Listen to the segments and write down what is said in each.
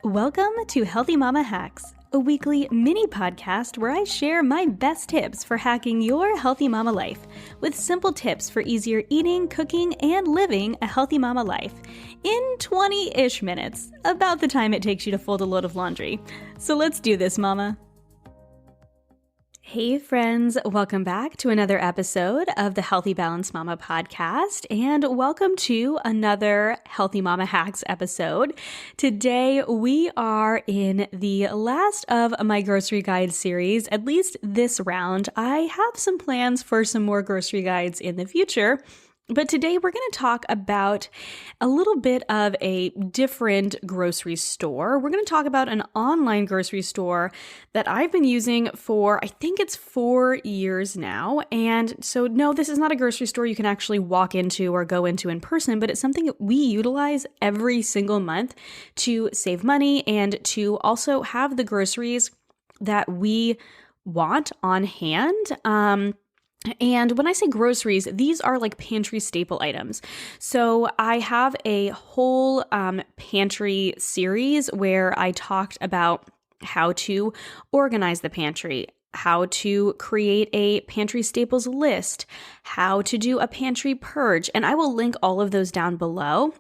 Welcome to Healthy Mama Hacks, a weekly mini podcast where I share my best tips for hacking your healthy mama life with simple tips for easier eating, cooking, and living a healthy mama life in 20-ish minutes, about the time it takes you to fold a load of laundry. So let's do this, mama. Hey friends, welcome back to another episode of the Healthy Balanced Mama podcast, and welcome to another Healthy Mama Hacks episode. Today we are in the last of my grocery guide series, at least this round. I have some plans for some more grocery guides in the future. But today we're going to talk about a little bit of a different grocery store. We're going to talk about an online grocery store that I've been using for, I think it's 4 years now. And so no, this is not a grocery store you can actually walk into or go into in person, but it's something that we utilize every single month to save money and to also have the groceries that we want on hand. And when I say groceries, these are like pantry staple items. So I have a whole pantry series where I talked about how to organize the pantry, how to create a pantry staples list, how to do a pantry purge, and I will link all of those down below.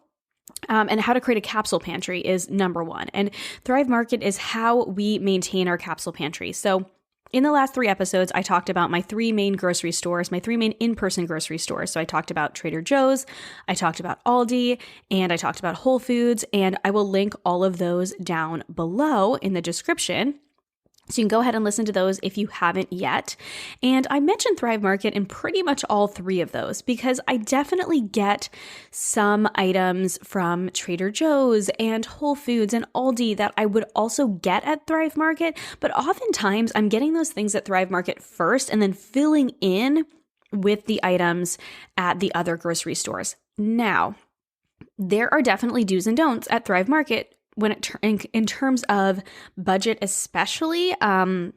And how to create a capsule pantry is number one. And Thrive Market is how we maintain our capsule pantry. So in the last 3 episodes, I talked about my 3 main grocery stores, my 3 main in-person grocery stores. So I talked about Trader Joe's, I talked about Aldi, and I talked about Whole Foods, and I will link all of those down below in the description. So you can go ahead and listen to those if you haven't yet. And I mentioned Thrive Market in pretty much all 3 of those because I definitely get some items from Trader Joe's and Whole Foods and Aldi that I would also get at Thrive Market. But oftentimes I'm getting those things at Thrive Market first and then filling in with the items at the other grocery stores. Now, there are definitely do's and don'ts at Thrive Market in terms of budget especially, and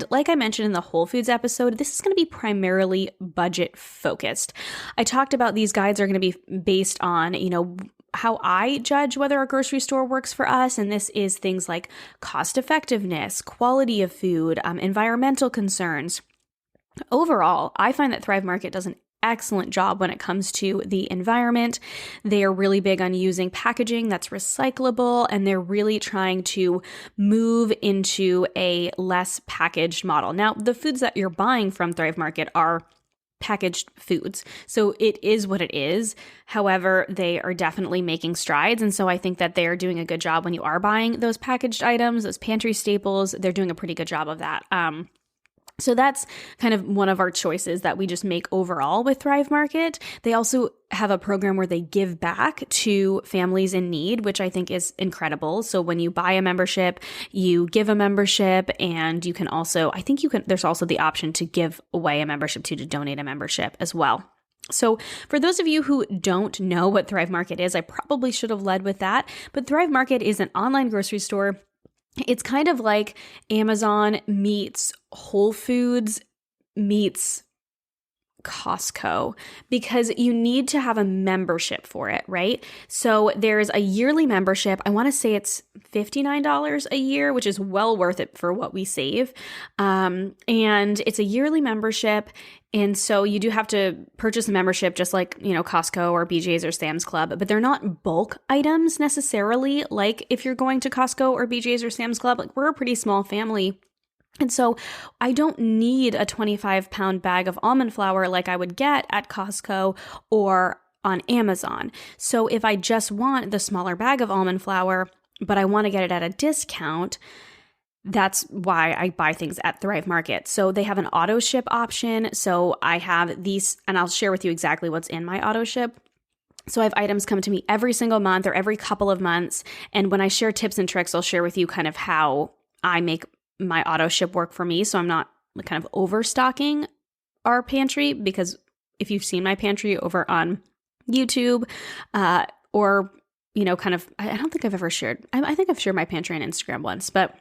like I mentioned in the Whole Foods episode, this is going to be primarily budget focused. I talked about these guides are going to be based on, how I judge whether a grocery store works for us, and this is things like cost effectiveness, quality of food, environmental concerns. Overall, I find that Thrive Market does an excellent job when it comes to the environment. They are really big on using packaging that's recyclable, and they're really trying to move into a less packaged model. Now, the foods that you're buying from Thrive Market are packaged foods. So it is what it is. However, they are definitely making strides. And so I think that they're doing a good job when you are buying those packaged items, those pantry staples. They're doing a pretty good job of that. So that's kind of one of our choices that we just make overall with Thrive Market. They also have a program where they give back to families in need, which I think is incredible. So when you buy a membership, you give a membership, and you can also, there's also the option to give away a membership to donate a membership as well. So for those of you who don't know what Thrive Market is, I probably should have led with that, but Thrive Market is an online grocery store. It's kind of like Amazon meets Whole Foods meets Costco, because you need to have a membership for it, right? So there's a yearly membership. I want to say it's $59 a year, which is well worth it for what we save. And it's a yearly membership. And so you do have to purchase a membership just like, Costco or BJ's or Sam's Club, but they're not bulk items necessarily. Like if you're going to Costco or BJ's or Sam's Club, like we're a pretty small family. And so I don't need a 25-pound bag of almond flour like I would get at Costco or on Amazon. So if I just want the smaller bag of almond flour, but I want to get it at a discount, that's why I buy things at Thrive Market. So they have an auto ship option. So I have these, and I'll share with you exactly what's in my auto ship. So I have items come to me every single month or every couple of months. And when I share tips and tricks, I'll share with you kind of how I make my auto ship work for me. So I'm not kind of overstocking our pantry, because if you've seen my pantry over on YouTube, or, I don't think I've ever shared, I think I've shared my pantry on Instagram once, but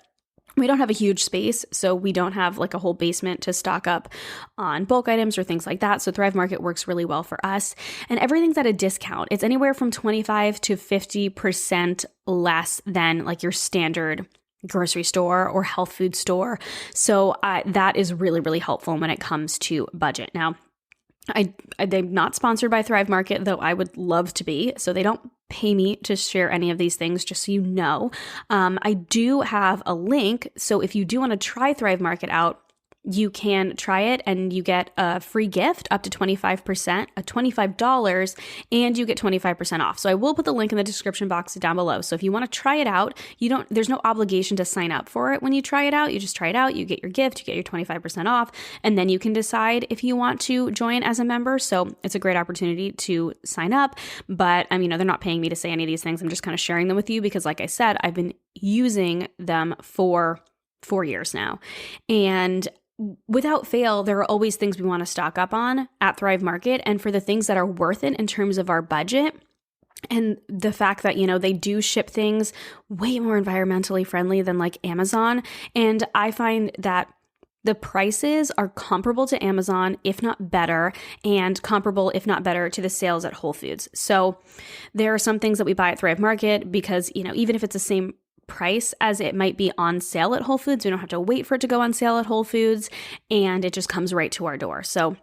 We don't have a huge space, so we don't have like a whole basement to stock up on bulk items or things like that. So Thrive Market works really well for us. And everything's at a discount. It's anywhere from 25 to 50% less than like your standard grocery store or health food store. So that is really, really helpful when it comes to budget. Now, they're not sponsored by Thrive Market, though I would love to be. So they don't pay me to share any of these things, just so you know. I do have a link. So if you do want to try Thrive Market out, you can try it and you get a free gift up to 25%, $25, and you get 25% off. So I will put the link in the description box down below. So if you want to try it out, there's no obligation to sign up for it when you try it out. You just try it out, you get your gift, you get your 25% off, and then you can decide if you want to join as a member. So it's a great opportunity to sign up. But they're not paying me to say any of these things. I'm just kind of sharing them with you because, like I said, I've been using them for 4 years now. And without fail, there are always things we want to stock up on at Thrive Market. And for the things that are worth it in terms of our budget, and the fact that, they do ship things way more environmentally friendly than like Amazon. And I find that the prices are comparable to Amazon, if not better, and comparable, if not better, to the sales at Whole Foods. So there are some things that we buy at Thrive Market because, even if it's the same price as it might be on sale at Whole Foods, we don't have to wait for it to go on sale at Whole Foods, and it just comes right to our door. So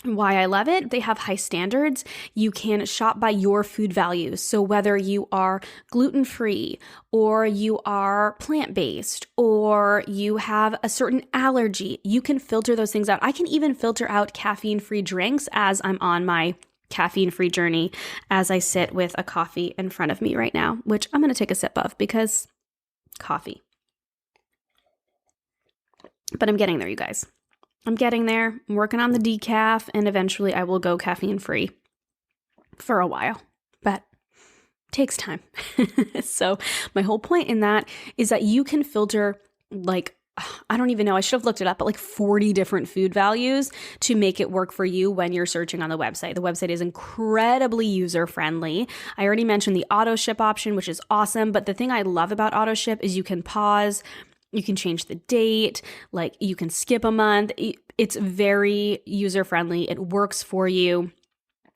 why I love it, they have high standards. You can shop by your food values. So whether you are gluten-free or you are plant-based or you have a certain allergy, you can filter those things out. I can even filter out caffeine-free drinks as I'm on my caffeine-free journey as I sit with a coffee in front of me right now, which I'm going to take a sip of because coffee. But I'm getting there, you guys. I'm getting there. I'm working on the decaf, and eventually I will go caffeine-free for a while, but it takes time. So my whole point in that is that you can filter I don't even know, I should have looked it up, but 40 different food values to make it work for you when you're searching on the website. The website is incredibly user-friendly. I already mentioned the auto ship option, which is awesome, but the thing I love about auto ship is you can pause, you can change the date, you can skip a month. It's very user-friendly. It works for you.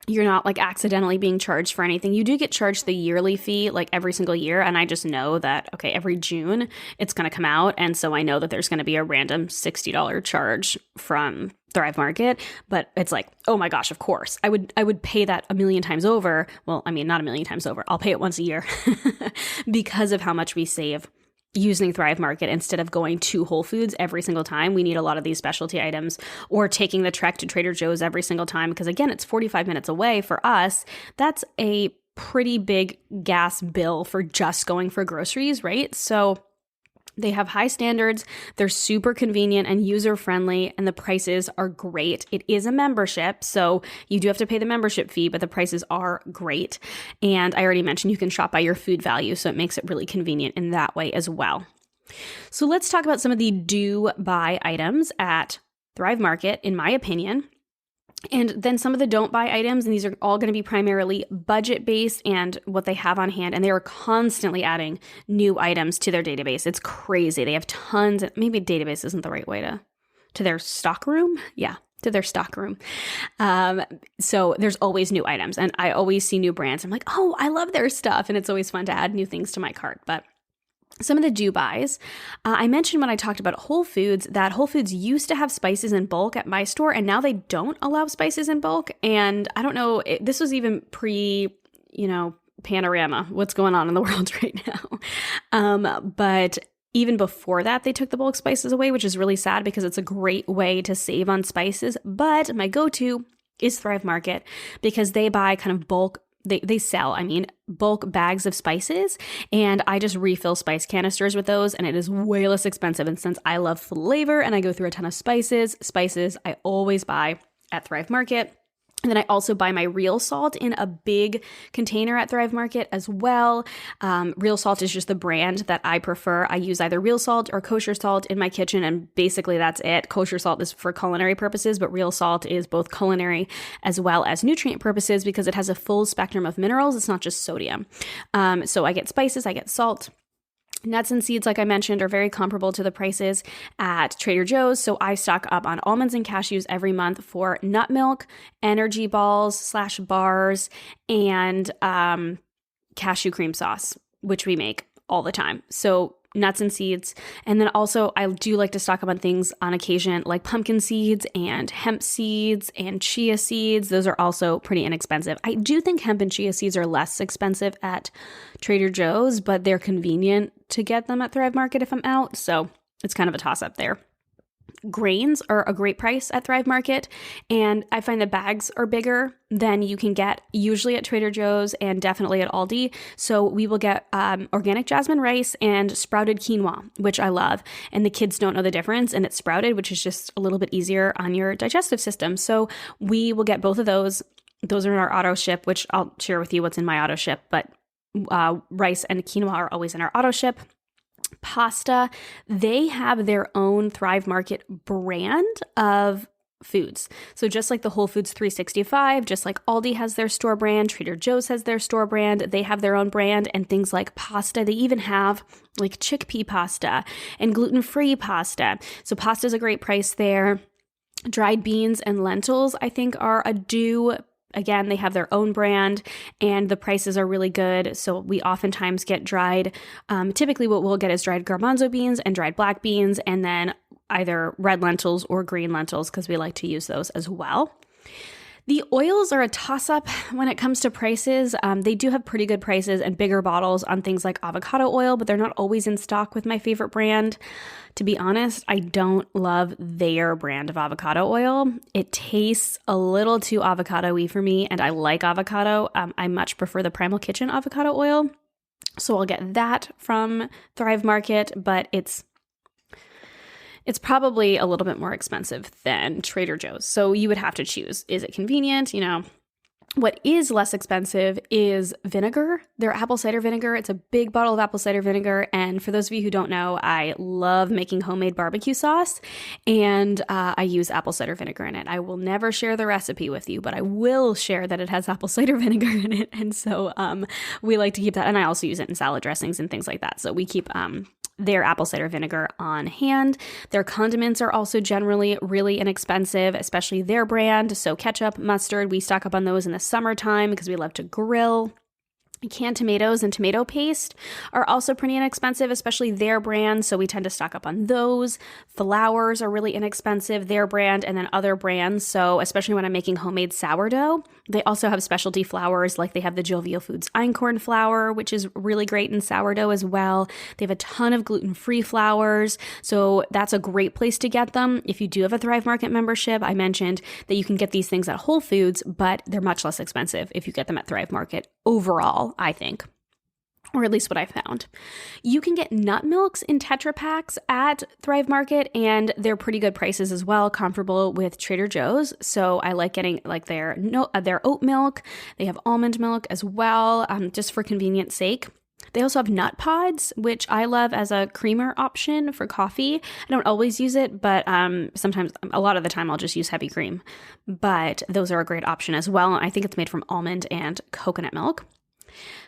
You're not accidentally being charged for anything. You do get charged the yearly fee every single year. And I just know that, okay, every June it's going to come out. And so I know that there's going to be a random $60 charge from Thrive Market. But it's oh my gosh, of course. I would pay that a million times over. Well, not a million times over. I'll pay it once a year because of how much we save using Thrive Market instead of going to Whole Foods every single time. We need a lot of these specialty items, or taking the trek to Trader Joe's every single time, because again, it's 45 minutes away for us. That's a pretty big gas bill for just going for groceries, right? So they have high standards, they're super convenient and user-friendly, and the prices are great. It is a membership, so you do have to pay the membership fee, but the prices are great. And I already mentioned you can shop by your food value, so it makes it really convenient in that way as well. So let's talk about some of the do-buy items at Thrive Market, in my opinion. And then some of the don't buy items, and these are all going to be primarily budget based and what they have on hand. And they are constantly adding new items to their database. It's crazy. They have tons. Maybe database isn't the right way to their stock room. Yeah, to their stock room. So there's always new items, and I always see new brands. I'm oh, I love their stuff. And it's always fun to add new things to my cart. But some of the do buys, I mentioned when I talked about Whole Foods that Whole Foods used to have spices in bulk at my store, and now they don't allow spices in bulk. And I don't know, this was even panorama, what's going on in the world right now. But even before that, they took the bulk spices away, which is really sad because it's a great way to save on spices. But my go-to is Thrive Market because they buy kind of bulk. They sell, bulk bags of spices, and I just refill spice canisters with those, and it is way less expensive. And since I love flavor and I go through a ton of spices I always buy at Thrive Market. And then I also buy my real salt in a big container at Thrive Market as well. Real salt is just the brand that I prefer. I use either real salt or kosher salt in my kitchen, and basically that's it. Kosher salt is for culinary purposes, but real salt is both culinary as well as nutrient purposes because it has a full spectrum of minerals. It's not just sodium. So I get spices, I get salt. Nuts and seeds, like I mentioned, are very comparable to the prices at Trader Joe's. So I stock up on almonds and cashews every month for nut milk, energy balls / bars, and cashew cream sauce, which we make all the time. So nuts and seeds. And then also I do like to stock up on things on occasion like pumpkin seeds and hemp seeds and chia seeds. Those are also pretty inexpensive. I do think hemp and chia seeds are less expensive at Trader Joe's, but they're convenient to get them at Thrive Market if I'm out. So it's kind of a toss up there. Grains are a great price at Thrive Market, and I find the bags are bigger than you can get usually at Trader Joe's and definitely at Aldi. So we will get organic jasmine rice and sprouted quinoa, which I love, and the kids don't know the difference, and it's sprouted, which is just a little bit easier on your digestive system. So we will get both of those. Those are in our auto ship, which I'll share with you what's in my auto ship, but rice and quinoa are always in our auto ship. Pasta, they have their own Thrive Market brand of foods. So just like the Whole Foods 365, just like Aldi has their store brand, Trader Joe's has their store brand, they have their own brand, and things like pasta. They even have like chickpea pasta and gluten-free pasta. So pasta is a great price there. Dried beans and lentils, I think, are a do. Again, they have their own brand and the prices are really good. So we oftentimes get dried, typically what we'll get is dried garbanzo beans and dried black beans, and then either red lentils or green lentils because we like to use those as well. The oils are a toss-up when it comes to prices. They do have pretty good prices and bigger bottles on things like avocado oil, but they're not always in stock with my favorite brand. To be honest, I don't love their brand of avocado oil. It tastes a little too avocado-y for me, and I like avocado. I much prefer the Primal Kitchen avocado oil. So I'll get that from Thrive Market, but it's probably a little bit more expensive than Trader Joe's. So you would have to choose. Is it convenient? What is less expensive is vinegar. Their apple cider vinegar. It's a big bottle of apple cider vinegar. And for those of you who don't know, I love making homemade barbecue sauce, and I use apple cider vinegar in it. I will never share the recipe with you, but I will share that it has apple cider vinegar in it. And so we like to keep that. And I also use it in salad dressings and things like that. So we keep their apple cider vinegar on hand. Their condiments are also generally really inexpensive, especially their brand. So ketchup, mustard, we stock up on those in the summertime because we love to grill. Canned tomatoes and tomato paste are also pretty inexpensive, especially their brand, so we tend to stock up on those. Flours are really inexpensive, their brand, and then other brands, so especially when I'm making homemade sourdough. They also have specialty flours, like they have the Jovial Foods einkorn flour, which is really great in sourdough as well. They have a ton of gluten-free flours, so that's a great place to get them. If you do have a Thrive Market membership, I mentioned that you can get these things at Whole Foods, but they're much less expensive if you get them at Thrive Market overall, I think, or at least what I found. You can get nut milks in Tetra Packs at Thrive Market, and they're pretty good prices as well, comparable with Trader Joe's. So I like getting like their oat milk. They have almond milk as well, just for convenience sake. They also have nut pods, which I love as a creamer option for coffee. I don't always use it, but sometimes, a lot of the time, I'll just use heavy cream. But those are a great option as well. I think it's made from almond and coconut milk.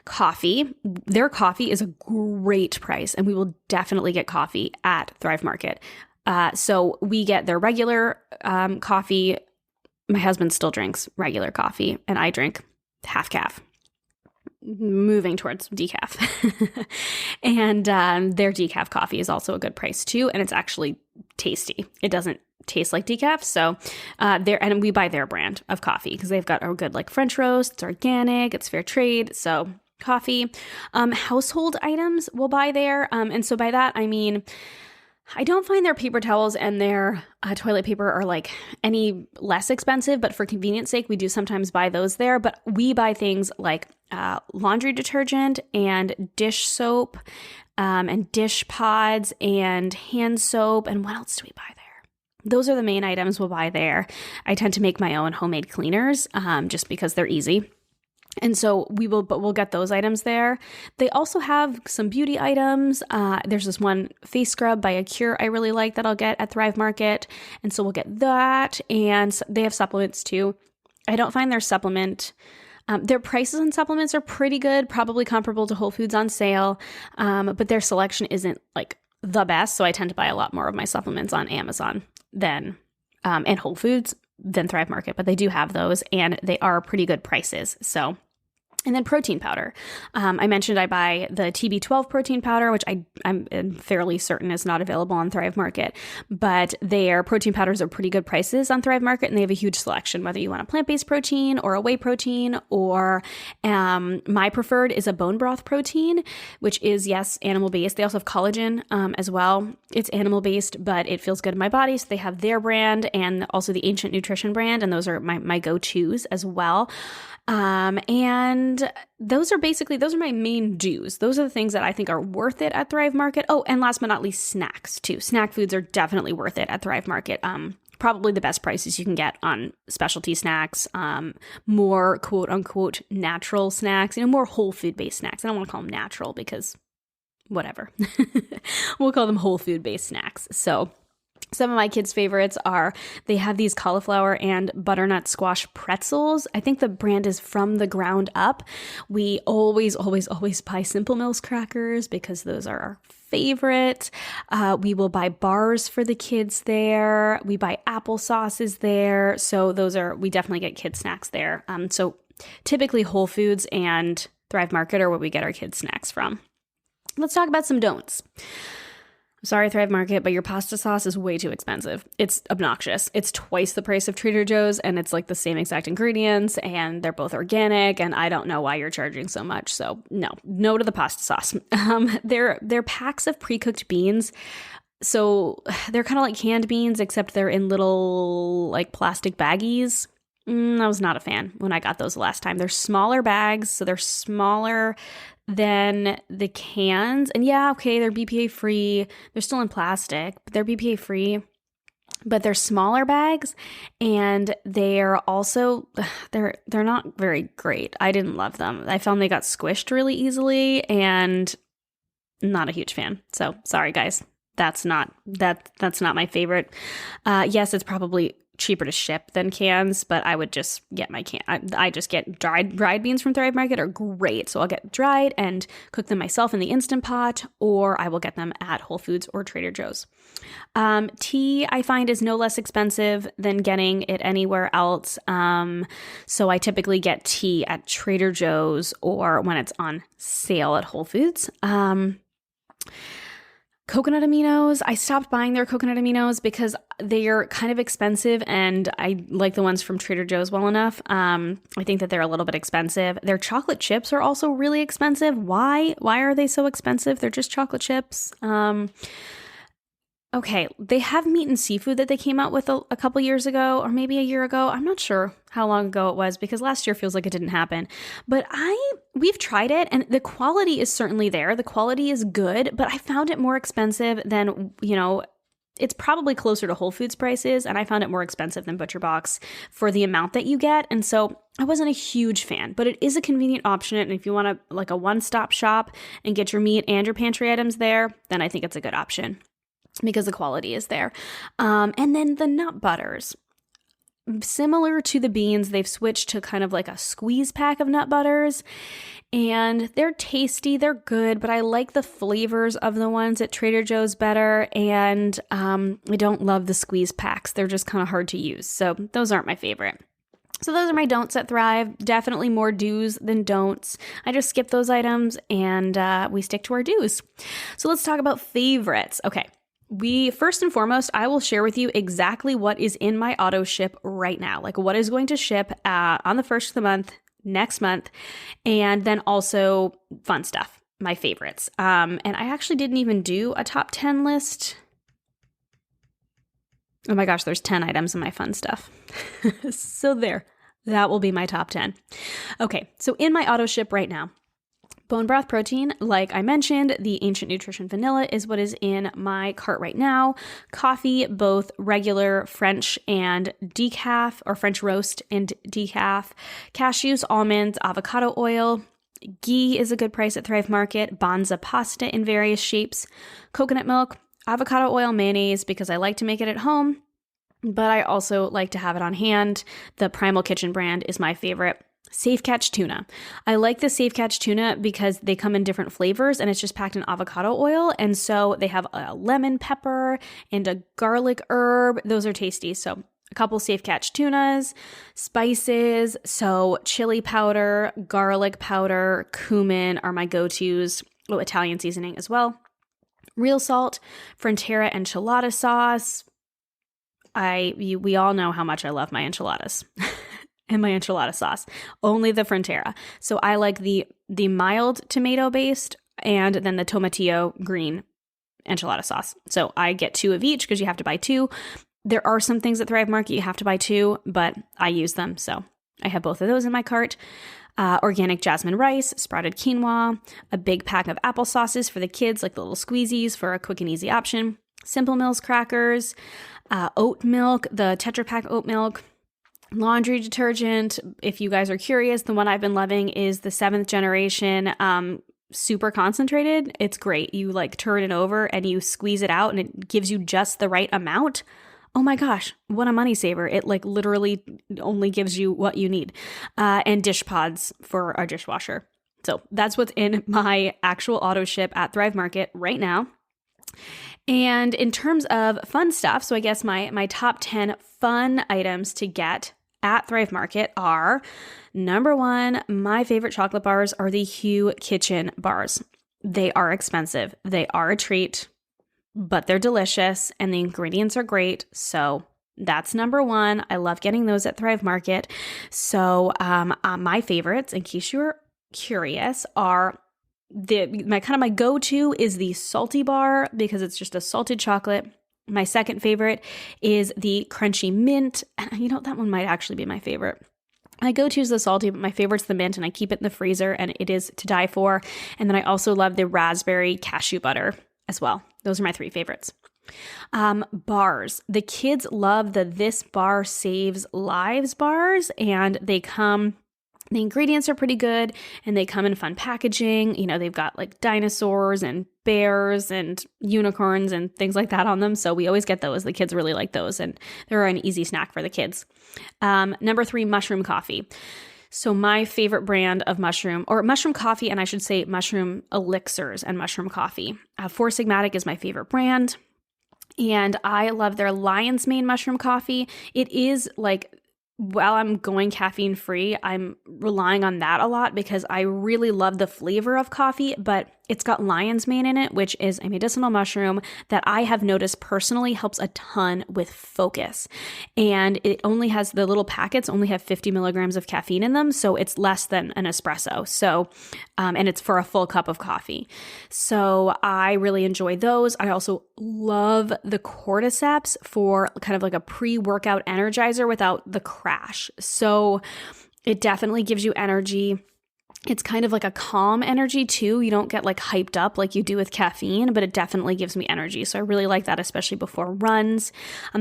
Coffee. Their coffee is a great price, and we will definitely get coffee at Thrive Market. So we get their regular coffee. My husband still drinks regular coffee, and I drink half calf. Moving towards decaf. And their decaf coffee is also a good price too, and it's actually tasty. It doesn't taste like decaf, so and we buy their brand of coffee because they've got a good like French roast. It's organic, it's fair trade. So coffee, household items we'll buy there, and so by that I mean, I don't find their paper towels and their toilet paper are like any less expensive, but for convenience sake, we do sometimes buy those there. But we buy things like laundry detergent and dish soap and dish pods and hand soap. And what else do we buy there? Those are the main items we'll buy there. I tend to make my own homemade cleaners just because they're easy. And so we'll get those items there. They also have some beauty items. There's this one face scrub by Acure I really like that I'll get at Thrive Market. And so we'll get that. And they have supplements too. I don't find their supplement Their prices on supplements are pretty good, probably comparable to Whole Foods on sale, but their selection isn't like the best. So I tend to buy a lot more of my supplements on Amazon than and Whole Foods than Thrive Market, but they do have those and they are pretty good prices. So. And then protein powder. I mentioned I buy the TB12 protein powder, which I'm fairly certain is not available on Thrive Market, but their protein powders are pretty good prices on Thrive Market, and they have a huge selection, whether you want a plant-based protein or a whey protein, or my preferred is a bone broth protein, which is, yes, animal-based. They also have collagen as well. It's animal-based, but it feels good in my body, so they have their brand and also the Ancient Nutrition brand, and those are my go-tos as well. And those are my main dues. Those are the things that I think are worth it at Thrive Market. Oh, and last but not least, snacks too. Snack foods are definitely worth it at Thrive Market. Probably the best prices you can get on specialty snacks, more quote unquote natural snacks, more whole food based snacks. I don't want to call them natural because whatever. We'll call them whole food based snacks. So some of my kids' favorites are, they have these cauliflower and butternut squash pretzels. I think the brand is From the Ground Up. We always buy Simple Mills crackers because those are our favorite. We will buy bars for the kids there. We buy applesauces there. So we definitely get kid snacks there. So typically Whole Foods and Thrive Market are where we get our kids' snacks from. Let's talk about some don'ts. Sorry, Thrive Market, but your pasta sauce is way too expensive. It's obnoxious. It's twice the price of Trader Joe's, and it's like the same exact ingredients, and they're both organic, and I don't know why you're charging so much. So no to the pasta sauce. They're packs of pre-cooked beans. So they're kind of like canned beans, except they're in little like plastic baggies. I was not a fan when I got those last time. They're smaller bags, so they're smaller than the cans. And yeah, okay, they're BPA free. They're still in plastic, but they're BPA free. But they're smaller bags, and they're also they're not very great. I didn't love them. I found they got squished really easily, and not a huge fan. So sorry, guys. That's not my favorite. Yes, it's probably cheaper to ship than cans, but I would just get my can. I just get dried beans from Thrive Market are great. So I'll get dried and cook them myself in the Instant Pot, or I will get them at Whole Foods or Trader Joe's. Tea I find is no less expensive than getting it anywhere else. So I typically get tea at Trader Joe's or when it's on sale at Whole Foods. Coconut aminos, I stopped buying their coconut aminos because they are kind of expensive, and I like the ones from Trader Joe's well enough. I think that they're a little bit expensive. Their chocolate chips are also really expensive. Why are they so expensive? They're just chocolate chips. Okay, they have meat and seafood that they came out with a couple years ago, or maybe a year ago. I'm not sure how long ago it was because last year feels like it didn't happen. But we've tried it, and the quality is certainly there. The quality is good, but I found it more expensive than, it's probably closer to Whole Foods prices, and I found it more expensive than Butcher Box for the amount that you get. And so I wasn't a huge fan, but it is a convenient option. And if you want to like a one-stop shop and get your meat and your pantry items there, then I think it's a good option, because the quality is there. And then the nut butters. Similar to the beans, they've switched to kind of like a squeeze pack of nut butters. And they're tasty, they're good, but I like the flavors of the ones at Trader Joe's better. And I don't love the squeeze packs. They're just kind of hard to use. So those aren't my favorite. So those are my don'ts at Thrive. Definitely more do's than don'ts. I just skip those items and we stick to our do's. So let's talk about favorites. Okay. First and foremost, I will share with you exactly what is in my auto ship right now, like what is going to ship on the first of the month, next month, and then also fun stuff, my favorites. And I actually didn't even do a top 10 list. Oh my gosh, there's 10 items in my fun stuff. So that will be my top 10. Okay, so in my auto ship right now, bone broth protein, like I mentioned, the Ancient Nutrition Vanilla is what is in my cart right now. Coffee, both regular French and decaf, or French roast and decaf. Cashews, almonds, avocado oil. Ghee is a good price at Thrive Market. Banza pasta in various shapes. Coconut milk, avocado oil, mayonnaise, because I like to make it at home, but I also like to have it on hand. The Primal Kitchen brand is my favorite. Safe Catch tuna. I like the Safe Catch tuna because they come in different flavors and it's just packed in avocado oil. And so they have a lemon pepper and a garlic herb. Those are tasty. So a couple Safe Catch tunas, spices. So chili powder, garlic powder, cumin are my go-tos. Oh, Italian seasoning as well. Real salt, Frontera enchilada sauce. We all know how much I love my enchiladas. And my enchilada sauce, only the Frontera. So I like the mild tomato based and then the tomatillo green enchilada sauce. So I get 2 of each because you have to buy 2. There are some things at Thrive Market you have to buy 2, but I use them. So I have both of those in my cart. Organic jasmine rice, sprouted quinoa, a big pack of applesauces for the kids, like the little squeezies for a quick and easy option. Simple Mills crackers, oat milk, the Tetra Pak oat milk. Laundry detergent, if you guys are curious, the one I've been loving is the 7th generation super concentrated. It's great. You like turn it over and you squeeze it out and it gives you just the right amount. Oh my gosh, what a money saver. It like literally only gives you what you need. And dish pods for our dishwasher. So that's what's in my actual auto ship at Thrive Market right now. And in terms of fun stuff, so I guess my top 10 fun items to get at Thrive Market are, number 1, my favorite chocolate bars are the Hu Kitchen bars. They are expensive. They are a treat, but they're delicious and the ingredients are great. So that's number 1. I love getting those at Thrive Market. So my favorites, in case you're curious, are my go-to is the salty bar because it's just a salted chocolate. My second favorite is the crunchy mint. You know, that one might actually be my favorite. My go-to is the salty, but my favorite's the mint, and I keep it in the freezer, and it is to die for. And then I also love the raspberry cashew butter as well. Those are my 3 favorites. Bars. The kids love the This Bar Saves Lives bars, and the ingredients are pretty good and they come in fun packaging. You know, they've got like dinosaurs and bears and unicorns and things like that on them. So we always get those. The kids really like those and they're an easy snack for the kids. Number 3, mushroom coffee. So my favorite brand of mushroom coffee, and I should say mushroom elixirs and mushroom coffee. Four Sigmatic is my favorite brand. And I love their lion's mane mushroom coffee. It is like, while I'm going caffeine free, I'm relying on that a lot because I really love the flavor of coffee, but it's got lion's mane in it, which is a medicinal mushroom that I have noticed personally helps a ton with focus. And it only has, the little packets only have 50 milligrams of caffeine in them, so it's less than an espresso. So, and it's for a full cup of coffee. So I really enjoy those. I also love the cordyceps for kind of like a pre-workout energizer without the crash. So it definitely gives you energy. It's kind of like a calm energy too. You don't get like hyped up like you do with caffeine, but it definitely gives me energy. So I really like that, especially before runs.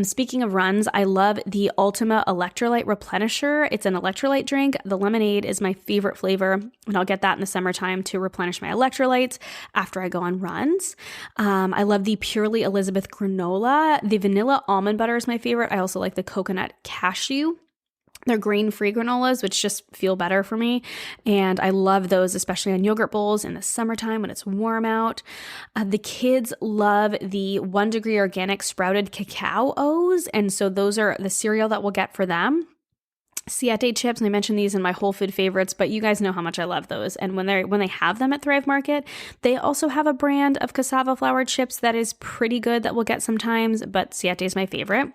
Speaking of runs, I love the Ultima Electrolyte Replenisher. It's an electrolyte drink. The lemonade is my favorite flavor, and I'll get that in the summertime to replenish my electrolytes after I go on runs. I love the Purely Elizabeth granola. The vanilla almond butter is my favorite. I also like the coconut cashew. They're grain-free granolas, which just feel better for me. And I love those, especially on yogurt bowls in the summertime when it's warm out. The kids love the 1 Degree Organic sprouted cacao O's. And so those are the cereal that we'll get for them. Siete chips, and I mentioned these in my whole food favorites, but you guys know how much I love those. And when they have them at Thrive Market, they also have a brand of cassava flour chips that is pretty good that we'll get sometimes, but Siete is my favorite.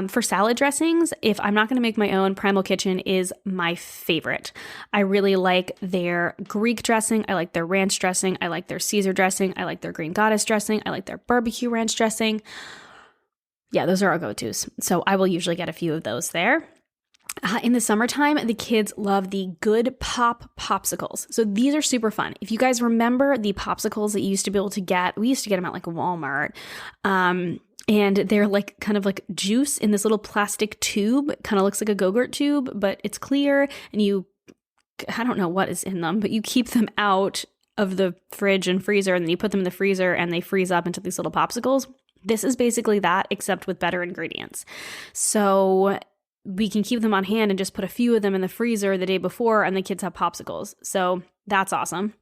For salad dressings, if I'm not going to make my own, Primal Kitchen is my favorite. I really like their Greek dressing. I like their ranch dressing. I like their Caesar dressing. I like their Green Goddess dressing. I like their barbecue ranch dressing. Yeah, those are our go-tos. So I will usually get a few of those there. In the summertime, the kids love the Good Pop popsicles. So these are super fun. If you guys remember the popsicles that you used to be able to get, we used to get them at like Walmart. And they're like kind of like juice in this little plastic tube. It kind of looks like a Go-Gurt tube, but it's clear. And I don't know what is in them, but you keep them out of the fridge and freezer, and then you put them in the freezer and they freeze up into these little popsicles. This is basically that, except with better ingredients. So we can keep them on hand and just put a few of them in the freezer the day before, and the kids have popsicles. So that's awesome.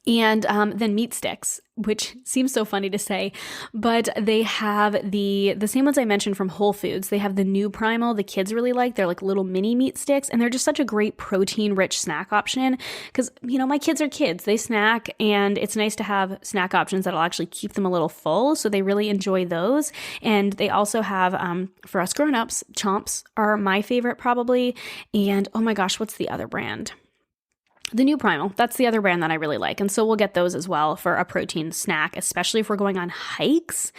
And then meat sticks, which seems so funny to say, but they have the same ones I mentioned from Whole Foods. They have the new Primal the kids really like. They're like little mini meat sticks, and they're just such a great protein-rich snack option because, my kids are kids. They snack, and it's nice to have snack options that'll actually keep them a little full, so they really enjoy those. And they also have, for us grown-ups, Chomps are my favorite probably, and oh my gosh, what's the other brand? The new Primal, that's the other brand that I really like. And so we'll get those as well for a protein snack, especially if we're going on hikes.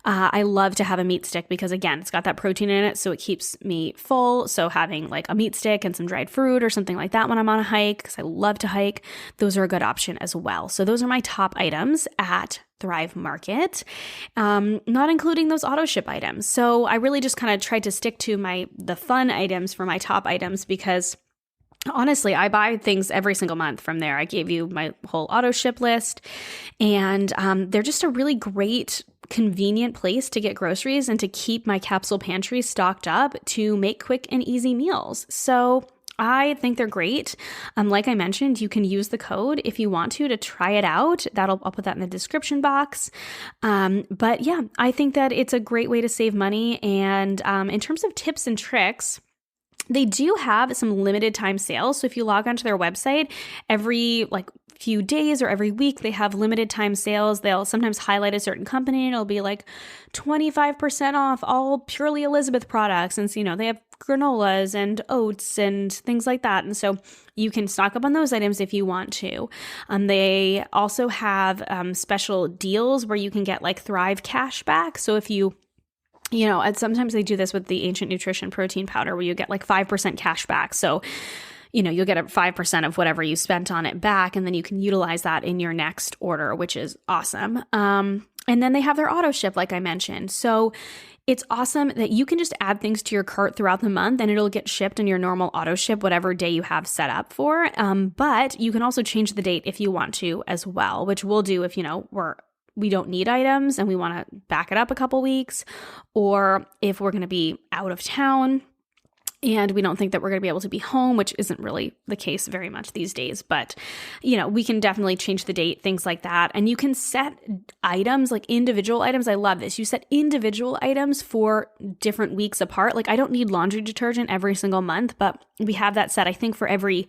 I love to have a meat stick because, again, it's got that protein in it, so it keeps me full. So having like a meat stick and some dried fruit or something like that when I'm on a hike, because I love to hike, those are a good option as well. So those are my top items at Thrive Market, not including those auto ship items. So I really just kind of tried to stick to the fun items for my top items because honestly, I buy things every single month from there. I gave you my whole auto ship list, and they're just a really great, convenient place to get groceries and to keep my capsule pantry stocked up to make quick and easy meals. So I think they're great. Like I mentioned, you can use the code if you want to try it out. I'll put that in the description box. But yeah, I think that it's a great way to save money. And in terms of tips and tricks, they do have some limited time sales. So if you log onto their website, every few days or every week, they have limited time sales. They'll sometimes highlight a certain company and it'll be like 25% off all Purely Elizabeth products. And so, they have granolas and oats and things like that. And so you can stock up on those items if you want to. They also have special deals where you can get like Thrive cash back. So if you and sometimes they do this with the Ancient Nutrition protein powder where you get like 5% cash back. So, you'll get a 5% of whatever you spent on it back, and then you can utilize that in your next order, which is awesome. And then they have their auto ship, like I mentioned. So it's awesome that you can just add things to your cart throughout the month and it'll get shipped in your normal auto ship, whatever day you have set up for. But you can also change the date if you want to as well, which we'll do if, we don't need items and we want to back it up a couple weeks, or if we're going to be out of town and we don't think that we're going to be able to be home, which isn't really the case very much these days. But, we can definitely change the date, things like that. And you can set items, like individual items. I love this. You set individual items for different weeks apart. Like I don't need laundry detergent every single month, but we have that set, I think, for every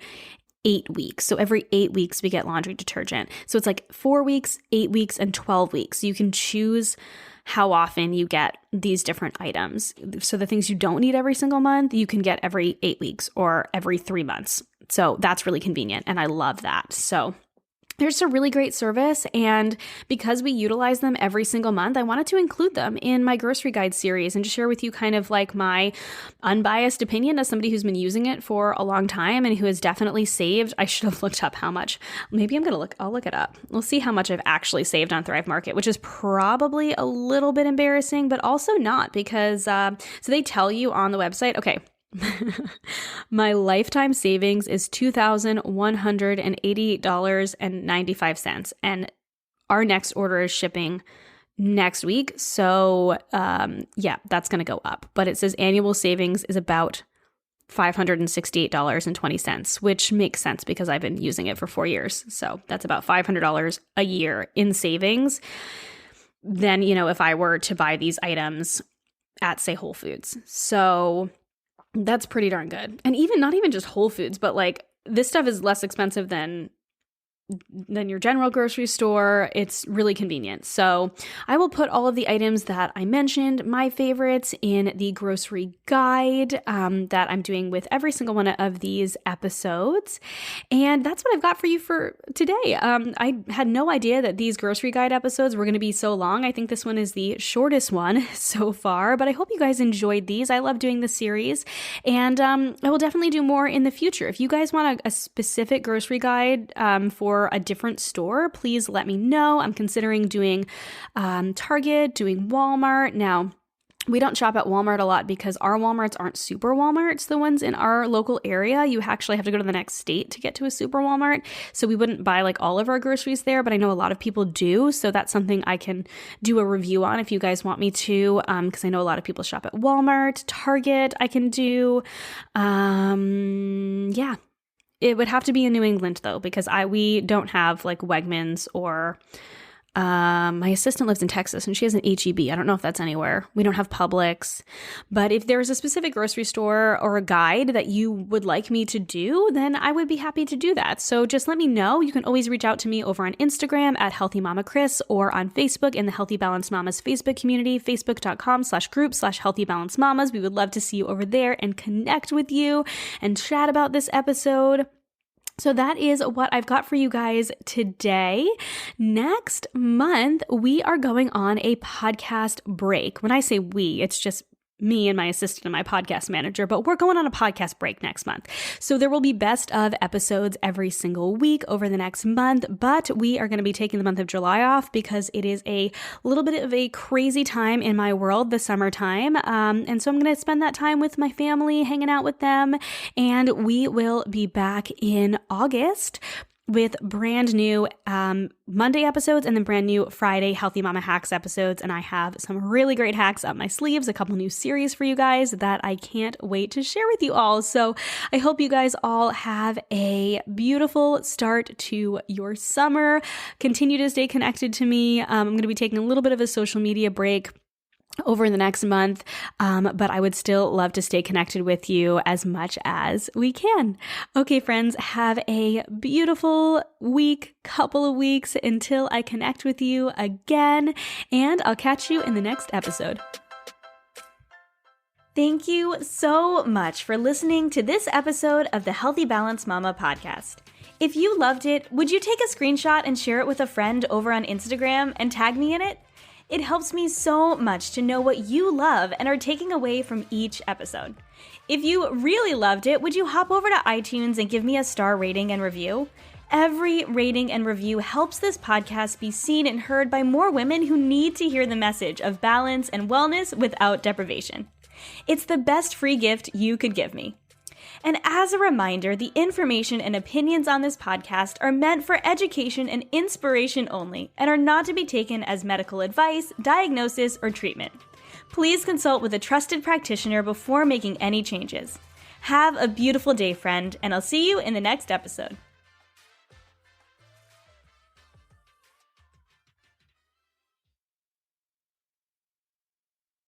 8 weeks. So every 8 weeks we get laundry detergent. So it's like 4 weeks, 8 weeks, and 12 weeks. You can choose how often you get these different items. So the things you don't need every single month, you can get every 8 weeks or every 3 months. So that's really convenient. And I love that. So there's a really great service, and because we utilize them every single month, I wanted to include them in my grocery guide series and just share with you kind of like my unbiased opinion as somebody who's been using it for a long time and who has definitely saved. I should have looked up how much. Maybe I'll look it up. We'll see how much I've actually saved on Thrive Market, which is probably a little bit embarrassing, but also not because, so they tell you on the website, okay, my lifetime savings is $2,188.95. And our next order is shipping next week. So, yeah, that's going to go up. But it says annual savings is about $568.20, which makes sense because I've been using it for 4 years. So that's about $500 a year in savings. Then, if I were to buy these items at, say, Whole Foods. So that's pretty darn good. And not even just Whole Foods, but like this stuff is less expensive than your general grocery store. It's really convenient. So I will put all of the items that I mentioned, my favorites, in the grocery guide that I'm doing with every single one of these episodes. And that's what I've got for you for today. I had no idea that these grocery guide episodes were going to be so long. I think this one is the shortest one so far, but I hope you guys enjoyed these. I love doing this series, and I will definitely do more in the future. If you guys want a specific grocery guide for a different store, please let me know. I'm considering doing Target, doing Walmart. Now, We don't shop at Walmart a lot because our Walmarts aren't super Walmarts. The ones in our local area, you actually have to go to the next state to get to a super Walmart. So we wouldn't buy like all of our groceries there, but I know a lot of people do. So that's something I can do a review on if you guys want me to, because I know a lot of people shop at Walmart, Target I can do. Yeah. It would have to be in New England though, because we don't have like Wegmans or my assistant lives in Texas and she has an H-E-B. I don't know if that's anywhere. We don't have Publix. But if there's a specific grocery store or a guide that you would like me to do, then I would be happy to do that. So just let me know. You can always reach out to me over on Instagram at Healthy Mama Chris or on Facebook in the Healthy Balanced Mamas Facebook community, facebook.com/group/Healthy Balanced Mamas. We would love to see you over there and connect with you and chat about this episode. So that is what I've got for you guys today. Next month, we are going on a podcast break. When I say we, it's just me and my assistant and my podcast manager, but we're going on a podcast break next month. So there will be best of episodes every single week over the next month, but we are going to be taking the month of July off because it is a little bit of a crazy time in my world, the summertime. And so I'm going to spend that time with my family, hanging out with them, and we will be back in August with brand new Monday episodes and then brand new Friday Healthy Mama Hacks episodes. And I have some really great hacks up my sleeves, a couple new series for you guys that I can't wait to share with you all. So I hope you guys all have a beautiful start to your summer. Continue to stay connected to me. I'm going to be taking a little bit of a social media break over the next month, but I would still love to stay connected with you as much as we can. Okay, friends, have a beautiful week, couple of weeks until I connect with you again, and I'll catch you in the next episode. Thank you so much for listening to this episode of the Healthy Balanced Mama podcast. If you loved it, would you take a screenshot and share it with a friend over on Instagram and tag me in it? It helps me so much to know what you love and are taking away from each episode. If you really loved it, would you hop over to iTunes and give me a star rating and review? Every rating and review helps this podcast be seen and heard by more women who need to hear the message of balance and wellness without deprivation. It's the best free gift you could give me. And as a reminder, the information and opinions on this podcast are meant for education and inspiration only and are not to be taken as medical advice, diagnosis, or treatment. Please consult with a trusted practitioner before making any changes. Have a beautiful day, friend, and I'll see you in the next episode.